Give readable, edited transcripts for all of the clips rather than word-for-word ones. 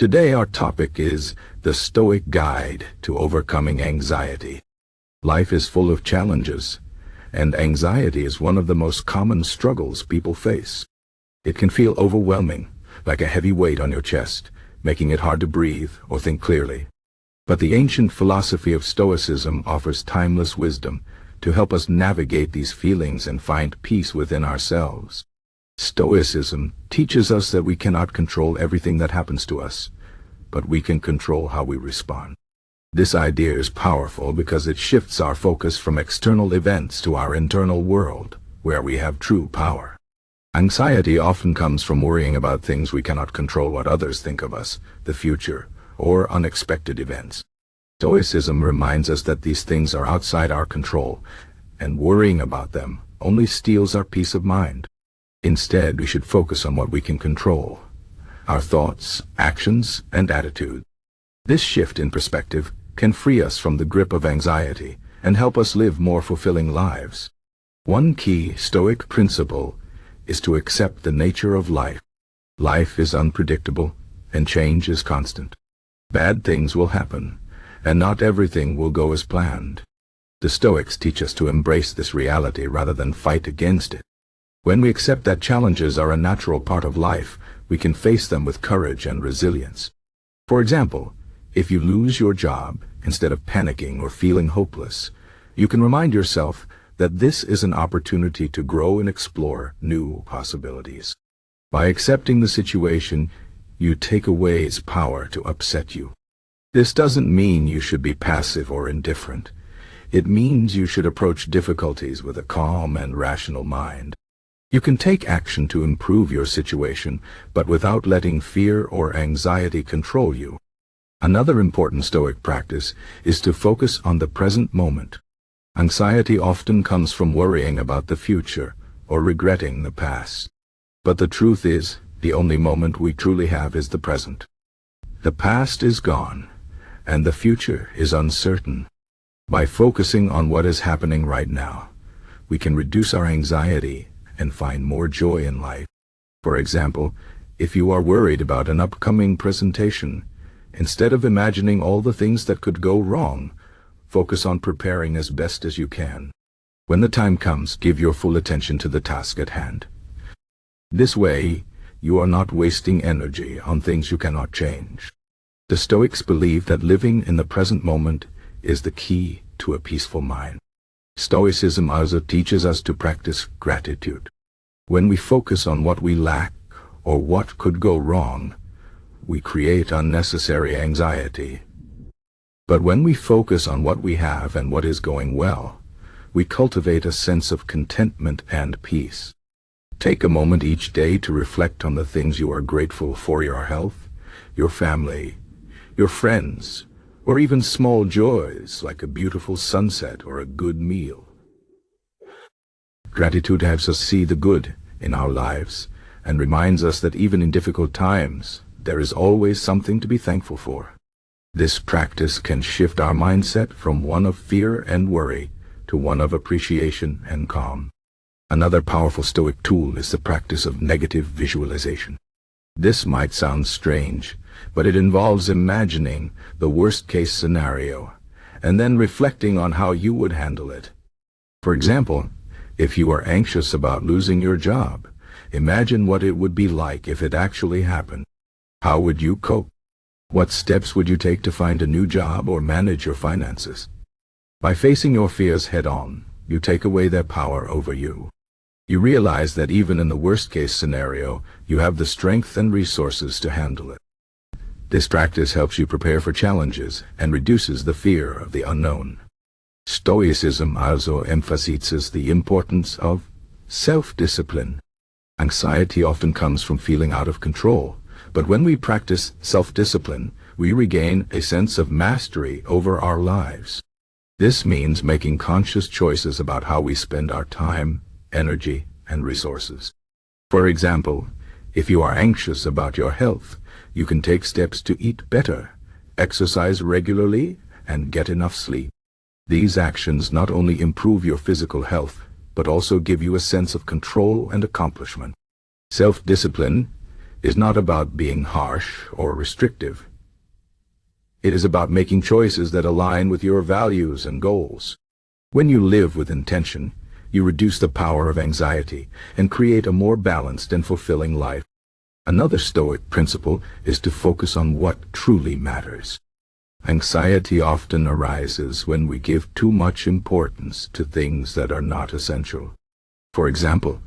Today our topic is the Stoic Guide to Overcoming Anxiety. Life is full of challenges, and anxiety is one of the most common struggles people face. It can feel overwhelming, like a heavy weight on your chest, making it hard to breathe or think clearly. But the ancient philosophy of Stoicism offers timeless wisdom to help us navigate these feelings and find peace within ourselves. Stoicism teaches us that we cannot control everything that happens to us, but we can control how we respond. This idea is powerful because it shifts our focus from external events to our internal world, where we have true power. Anxiety often comes from worrying about things we cannot control, what others think of us, the future, or unexpected events. Stoicism reminds us that these things are outside our control, and worrying about them only steals our peace of mind. Instead, we should focus on what we can control: our thoughts, actions, and attitude. This shift in perspective can free us from the grip of anxiety and help us live more fulfilling lives. One key Stoic principle is to accept the nature of life. Life is unpredictable, and change is constant. Bad things will happen, and not everything will go as planned. The Stoics teach us to embrace this reality rather than fight against it. When we accept that challenges are a natural part of life, we can face them with courage and resilience. For example, if you lose your job, instead of panicking or feeling hopeless, you can remind yourself that this is an opportunity to grow and explore new possibilities. By accepting the situation, you take away its power to upset you. This doesn't mean you should be passive or indifferent. It means you should approach difficulties with a calm and rational mind. You can take action to improve your situation, but without letting fear or anxiety control you. Another important Stoic practice is to focus on the present moment. Anxiety often comes from worrying about the future or regretting the past. But the truth is, the only moment we truly have is the present. The past is gone, and the future is uncertain. By focusing on what is happening right now, we can reduce our anxiety and find more joy in life. For example, if you are worried about an upcoming presentation, instead of imagining all the things that could go wrong, focus on preparing as best as you can. When the time comes, give your full attention to the task at hand. This way, you are not wasting energy on things you cannot change. The Stoics believe that living in the present moment is the key to a peaceful mind. Stoicism also teaches us to practice gratitude. When we focus on what we lack or what could go wrong, we create unnecessary anxiety. But when we focus on what we have and what is going well, we cultivate a sense of contentment and peace. Take a moment each day to reflect on the things you are grateful for: your health, your family, your friends, or even small joys like a beautiful sunset or a good meal. Gratitude helps us see the good in our lives and reminds us that even in difficult times, there is always something to be thankful for. This practice can shift our mindset from one of fear and worry to one of appreciation and calm. Another powerful Stoic tool is the practice of negative visualization. This might sound strange, but it involves imagining the worst-case scenario and then reflecting on how you would handle it. For example, if you are anxious about losing your job, imagine what it would be like if it actually happened. How would you cope? What steps would you take to find a new job or manage your finances? By facing your fears head-on, you take away their power over you. You realize that even in the worst-case scenario, you have the strength and resources to handle it. This practice helps you prepare for challenges and reduces the fear of the unknown. Stoicism also emphasizes the importance of self-discipline. Anxiety often comes from feeling out of control, but when we practice self-discipline, we regain a sense of mastery over our lives. This means making conscious choices about how we spend our time, energy, and resources. For example, if you are anxious about your health, you can take steps to eat better, exercise regularly, and get enough sleep. These actions not only improve your physical health, but also give you a sense of control and accomplishment. Self-discipline is not about being harsh or restrictive. It is about making choices that align with your values and goals. When you live with intention, you reduce the power of anxiety and create a more balanced and fulfilling life. Another Stoic principle is to focus on what truly matters. Anxiety often arises when we give too much importance to things that are not essential. For example,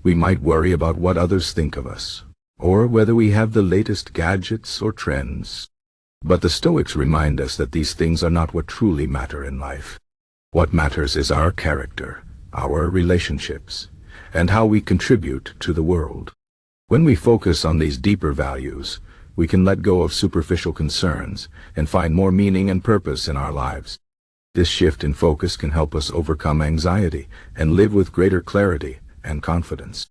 we might worry about what others think of us, or whether we have the latest gadgets or trends. But the Stoics remind us that these things are not what truly matter in life. What matters is our character, our relationships, and how we contribute to the world. When we focus on these deeper values, we can let go of superficial concerns and find more meaning and purpose in our lives. This shift in focus can help us overcome anxiety and live with greater clarity and confidence.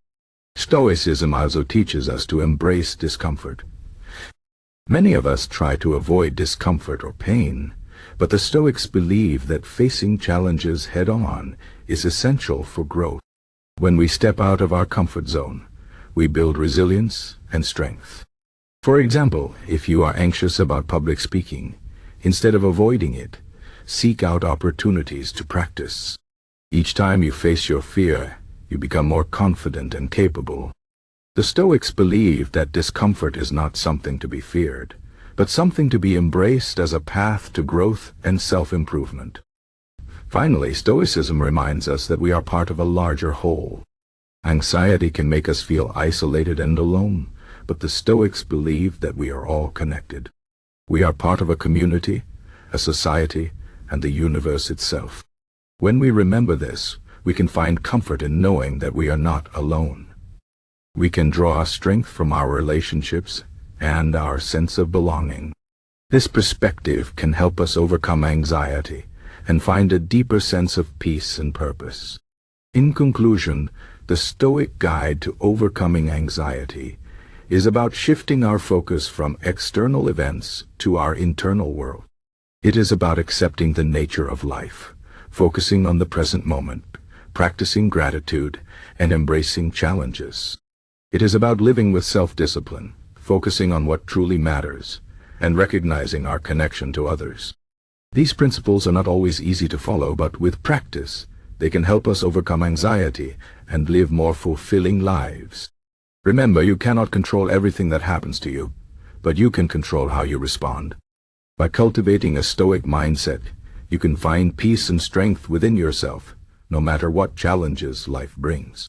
Stoicism also teaches us to embrace discomfort. Many of us try to avoid discomfort or pain, but the Stoics believe that facing challenges head-on is essential for growth. When we step out of our comfort zone, we build resilience and strength. For example, if you are anxious about public speaking, instead of avoiding it, seek out opportunities to practice. Each time you face your fear, you become more confident and capable. The Stoics believe that discomfort is not something to be feared, but something to be embraced as a path to growth and self-improvement. Finally, Stoicism reminds us that we are part of a larger whole. Anxiety can make us feel isolated and alone, but the Stoics believe that we are all connected. We are part of a community, a society, and the universe itself. When we remember this, we can find comfort in knowing that we are not alone. We can draw strength from our relationships and our sense of belonging. This perspective can help us overcome anxiety and find a deeper sense of peace and purpose. In conclusion, the Stoic guide to overcoming anxiety is about shifting our focus from external events to our internal world. It is about accepting the nature of life, focusing on the present moment, practicing gratitude, and embracing challenges. It is about living with self-discipline, focusing on what truly matters, and recognizing our connection to others. These principles are not always easy to follow, but with practice, they can help us overcome anxiety and live more fulfilling lives. Remember, you cannot control everything that happens to you, but you can control how you respond. By cultivating a Stoic mindset, you can find peace and strength within yourself, no matter what challenges life brings.